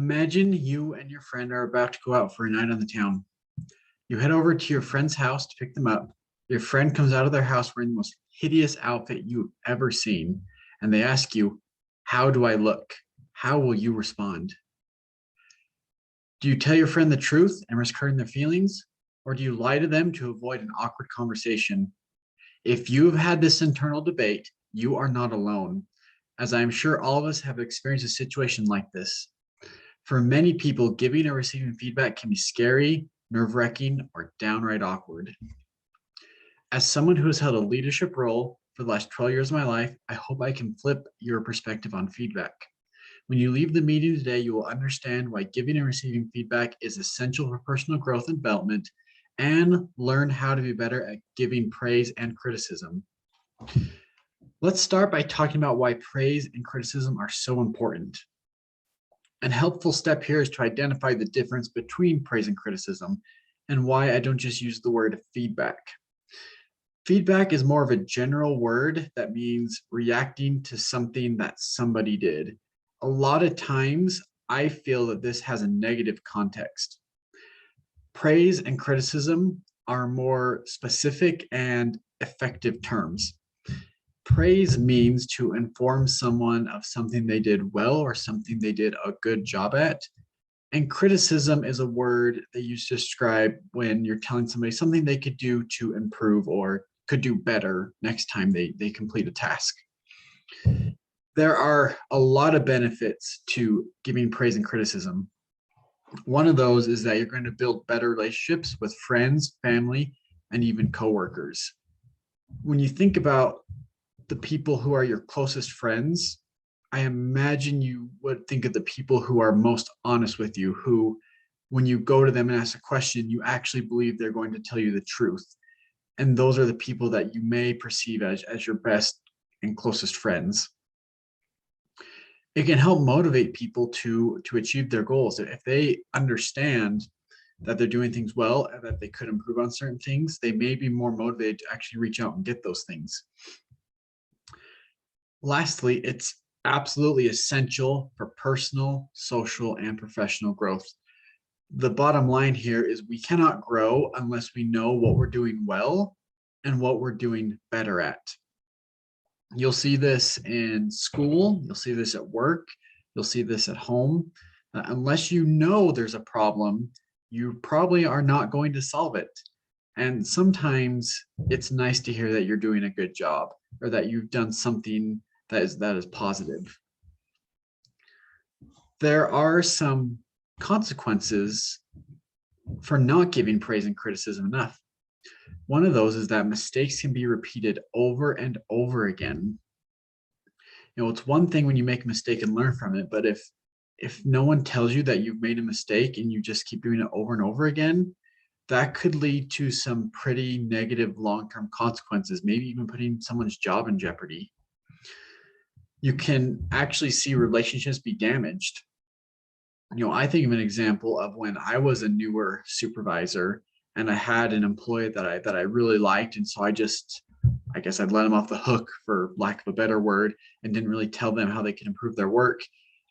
Imagine you and your friend are about to go out for a night on the town. You head over to your friend's house to pick them up. Your friend comes out of their house wearing the most hideous outfit you've ever seen, and they ask you, "How do I look?" How will you respond? Do you tell your friend the truth and risk hurting their feelings? Or do you lie to them to avoid an awkward conversation? If you have had this internal debate, you are not alone, as I am sure all of us have experienced a situation like this. For many people, giving or receiving feedback can be scary, nerve-wracking, or downright awkward. As someone who has held a leadership role for the last 12 years of my life, I hope I can flip your perspective on feedback. When you leave the meeting today, you will understand why giving and receiving feedback is essential for personal growth and development, and learn how to be better at giving praise and criticism. Let's start by talking about why praise and criticism are so important. An helpful step here is to identify the difference between praise and criticism, and why I don't just use the word feedback. Feedback is more of a general word that means reacting to something that somebody did. A lot of times, I feel that this has a negative context. Praise and criticism are more specific and effective terms. Praise means to inform someone of something they did well or something they did a good job at. And criticism is a word they use to describe when you're telling somebody something they could do to improve or could do better next time they complete a task. There are a lot of benefits to giving praise and criticism. One of those is that you're going to build better relationships with friends, family, and even coworkers. When you think about the people who are your closest friends, I imagine you would think of the people who are most honest with you, who, when you go to them and ask a question, you actually believe they're going to tell you the truth. And those are the people that you may perceive as your best and closest friends. It can help motivate people to achieve their goals. If they understand that they're doing things well and that they could improve on certain things, they may be more motivated to actually reach out and get those things. Lastly, it's absolutely essential for personal, social, and professional growth. The bottom line here is we cannot grow unless we know what we're doing well and what we're doing better at. You'll see this in school, you'll see this at work, you'll see this at home. Unless you know there's a problem, you probably are not going to solve it. And sometimes it's nice to hear that you're doing a good job or that you've done something that is positive. There are some consequences for not giving praise and criticism enough. One of those is that mistakes can be repeated over and over again. It's one thing when you make a mistake and learn from it, but if no one tells you that you've made a mistake and you just keep doing it over and over again, that could lead to some pretty negative long-term consequences, maybe even putting someone's job in jeopardy. You can actually see relationships be damaged. I think of an example of when I was a newer supervisor and I had an employee that I really liked. And so I guess I'd let them off the hook, for lack of a better word, and didn't really tell them how they could improve their work.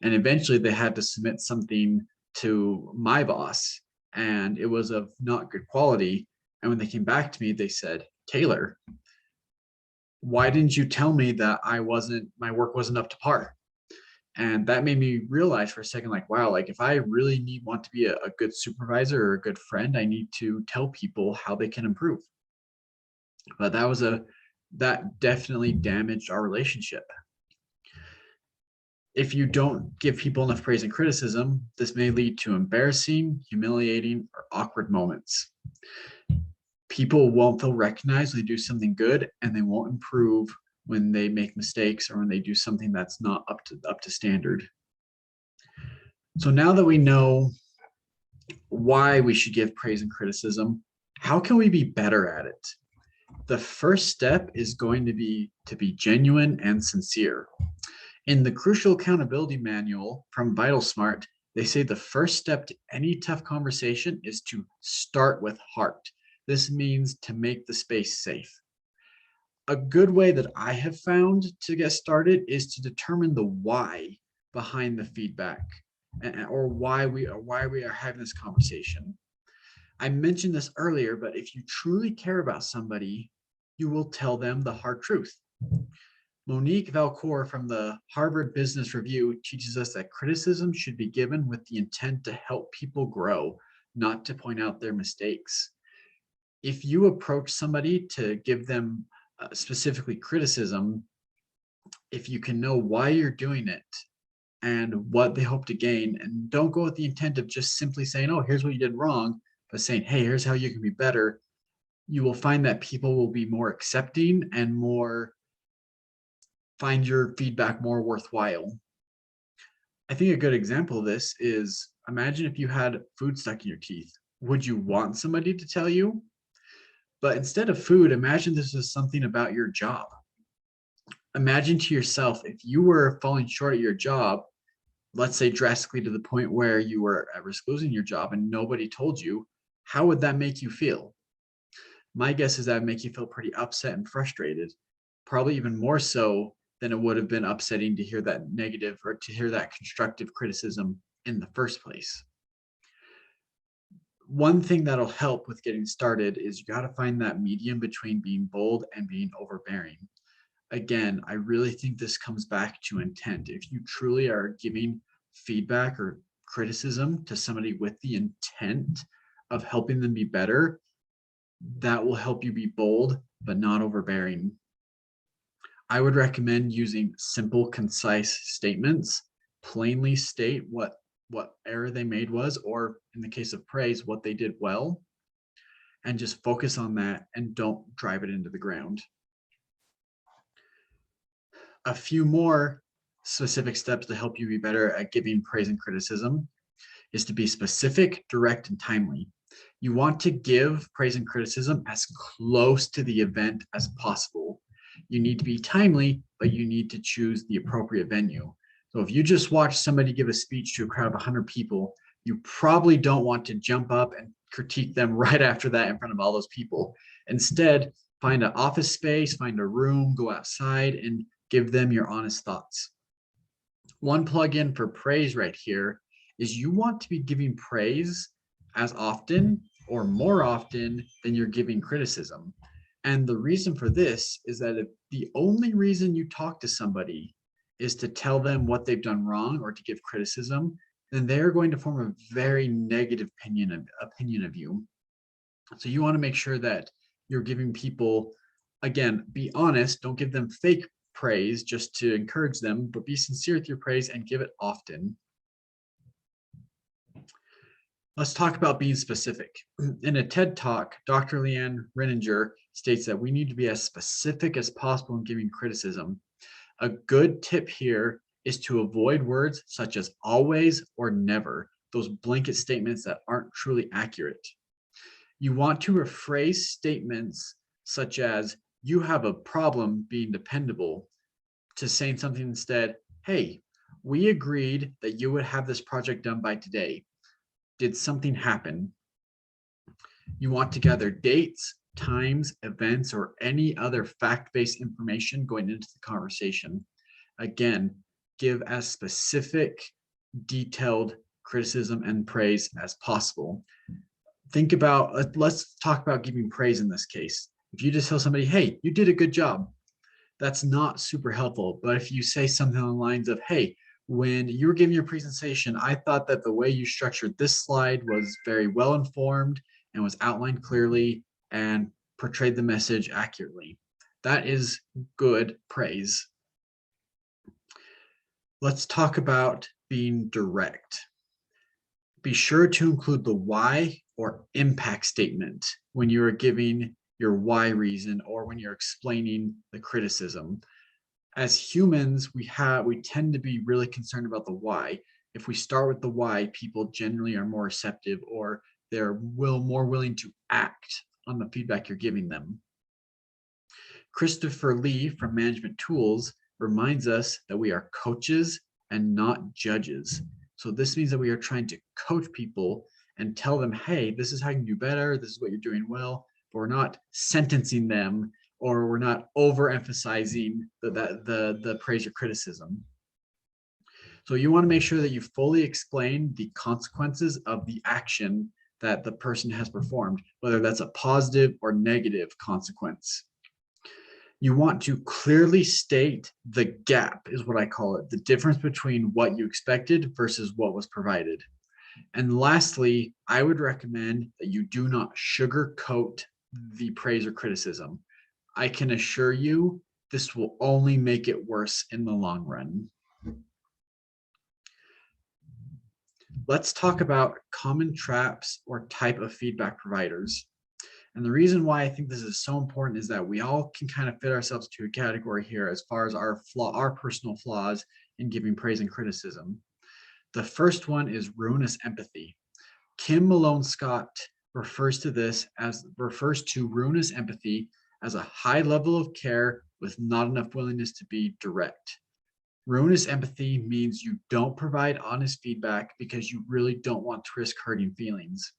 And eventually they had to submit something to my boss, and it was of not good quality. And when they came back to me, they said, "Taylor, why didn't you tell me that my work wasn't up to par?" And that made me realize for a second, like, wow, like if I really want to be a good supervisor or a good friend, I need to tell people how they can improve. But that definitely damaged our relationship. If you don't give people enough praise and criticism, this may lead to embarrassing, humiliating, or awkward moments. People won't feel recognized when they do something good, and they won't improve when they make mistakes or when they do something that's not up to standard. So now that we know why we should give praise and criticism, how can we be better at it? The first step is going to be genuine and sincere. In the Crucial Accountability Manual from VitalSmart, they say the first step to any tough conversation is to start with heart. This means to make the space safe. A good way that I have found to get started is to determine the why behind the feedback. or why we are having this conversation. I mentioned this earlier, but if you truly care about somebody, you will tell them the hard truth. Monique Valcour from the Harvard Business Review teaches us that criticism should be given with the intent to help people grow, not to point out their mistakes. If you approach somebody to give them specifically criticism, if you can know why you're doing it and what they hope to gain, and don't go with the intent of just simply saying, oh, here's what you did wrong, but saying, hey, here's how you can be better, you will find that people will be more accepting and more find your feedback more worthwhile. I think a good example of this is, imagine if you had food stuck in your teeth. Would you want somebody to tell you? But instead of food, imagine this is something about your job. Imagine to yourself, if you were falling short at your job, let's say drastically to the point where you were at risk losing your job and nobody told you, how would that make you feel? My guess is that would make you feel pretty upset and frustrated, probably even more so than it would have been upsetting to hear that negative or to hear that constructive criticism in the first place. One thing that'll help with getting started is you got to find that medium between being bold and being overbearing. Again, I really think this comes back to intent. If you truly are giving feedback or criticism to somebody with the intent of helping them be better, that will help you be bold, but not overbearing. I would recommend using simple, concise statements, plainly state what error they made was, or in the case of praise, what they did well, and just focus on that and don't drive it into the ground. A few more specific steps to help you be better at giving praise and criticism is to be specific, direct, and timely. You want to give praise and criticism as close to the event as possible. You need to be timely, but you need to choose the appropriate venue. So if you just watch somebody give a speech to a crowd of 100 people, you probably don't want to jump up and critique them right after that in front of all those people. Instead, find an office space, find a room, go outside, and give them your honest thoughts. One plug-in for praise right here is you want to be giving praise as often or more often than you're giving criticism. And the reason for this is that if the only reason you talk to somebody is to tell them what they've done wrong or to give criticism, then they're going to form a very negative opinion of you. So you want to make sure that you're giving people, again, be honest, don't give them fake praise just to encourage them, but be sincere with your praise and give it often. Let's talk about being specific. In a TED Talk, Dr. Leanne Renninger states that we need to be as specific as possible in giving criticism. A good tip here is to avoid words such as always or never, those blanket statements that aren't truly accurate. You want to rephrase statements such as, you have a problem being dependable, to saying something instead, hey, we agreed that you would have this project done by today. Did something happen? You want to gather dates, times, events, or any other fact-based information going into the conversation. Again, give as specific, detailed criticism and praise as possible. Think about, let's talk about giving praise in this case. If you just tell somebody, hey, you did a good job, that's not super helpful. But if you say something along the lines of, hey, when you were giving your presentation, I thought that the way you structured this slide was very well informed and was outlined clearly and portrayed the message accurately. That is good praise. Let's talk about being direct. Be sure to include the why or impact statement when you are giving your why reason or when you're explaining the criticism. As humans, we tend to be really concerned about the why. If we start with the why, people generally are more receptive, or they're more willing to act on the feedback you're giving them. Christopher Lee from Management Tools reminds us that we are coaches and not judges. So this means that we are trying to coach people and tell them, hey, this is how you can do better, this is what you're doing well, but we're not sentencing them, or we're not overemphasizing the praise or criticism. So you want to make sure that you fully explain the consequences of the action that the person has performed, whether that's a positive or negative consequence. You want to clearly state the gap, is what I call it, the difference between what you expected versus what was provided. And lastly, I would recommend that you do not sugarcoat the praise or criticism. I can assure you this will only make it worse in the long run. Let's talk about common traps or type of feedback providers. And the reason why I think this is so important is that we all can kind of fit ourselves to a category here as far as our personal flaws in giving praise and criticism. The first one is ruinous empathy. Kim Malone Scott refers to ruinous empathy as a high level of care with not enough willingness to be direct. Ruinous empathy means you don't provide honest feedback because you really don't want to risk hurting feelings.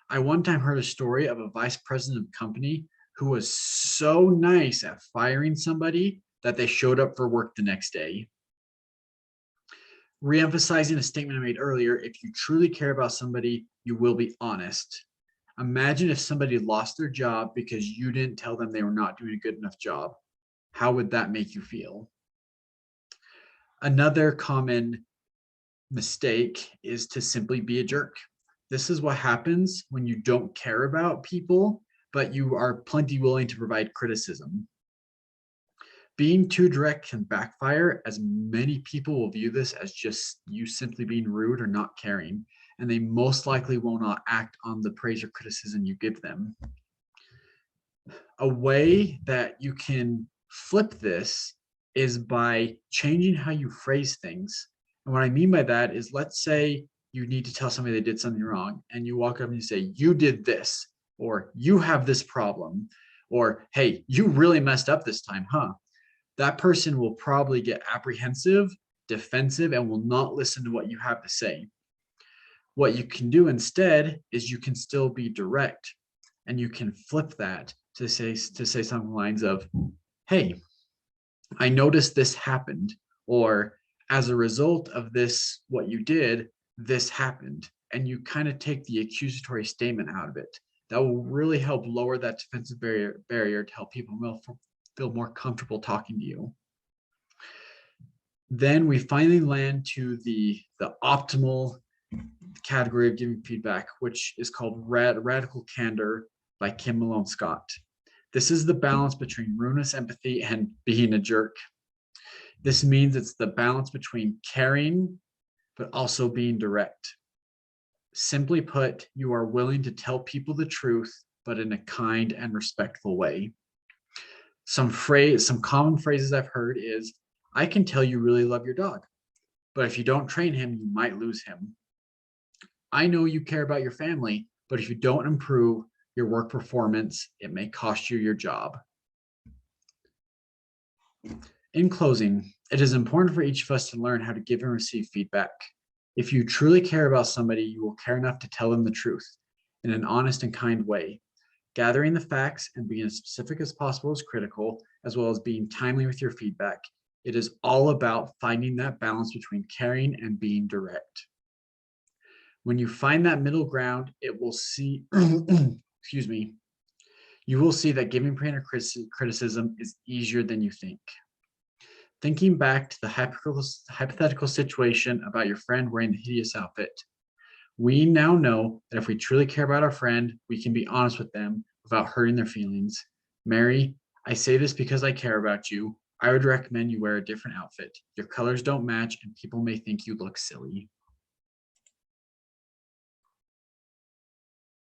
I one time heard a story of a vice president of a company who was so nice at firing somebody that they showed up for work the next day. Re-emphasizing a statement I made earlier, if you truly care about somebody, you will be honest. Imagine if somebody lost their job because you didn't tell them they were not doing a good enough job. How would that make you feel? Another common mistake is to simply be a jerk. This is what happens when you don't care about people, but you are plenty willing to provide criticism. Being too direct can backfire, as many people will view this as just you simply being rude or not caring, and they most likely will not act on the praise or criticism you give them. A way that you can flip this is by changing how you phrase things. And what I mean by that is, let's say you need to tell somebody they did something wrong, and you walk up and you say, you did this, or you have this problem, or hey, you really messed up this time, huh? That person will probably get apprehensive, defensive, and will not listen to what you have to say. What you can do instead is you can still be direct, and you can flip that to say something lines of, hey, I noticed this happened, or as a result of this, what you did, this happened. And you kind of take the accusatory statement out of it. That will really help lower that defensive barrier to help people feel more comfortable talking to you. Then we finally land to the optimal category of giving feedback, which is called radical candor by Kim Malone Scott. This is the balance between ruinous empathy and being a jerk. This means it's the balance between caring, but also being direct. Simply put, you are willing to tell people the truth, but in a kind and respectful way. Some common phrases I've heard is, I can tell you really love your dog, but if you don't train him, you might lose him. I know you care about your family, but if you don't improve your work performance, it may cost you your job. In closing, it is important for each of us to learn how to give and receive feedback. If you truly care about somebody, you will care enough to tell them the truth in an honest and kind way. Gathering the facts and being as specific as possible is critical, as well as being timely with your feedback. It is all about finding that balance between caring and being direct. When you find that middle ground, it will see, excuse me, you will see that giving praise or criticism is easier than you think. Thinking back to the hypothetical situation about your friend wearing the hideous outfit, we now know that if we truly care about our friend, we can be honest with them without hurting their feelings. Mary, I say this because I care about you. I would recommend you wear a different outfit. Your colors don't match and people may think you look silly.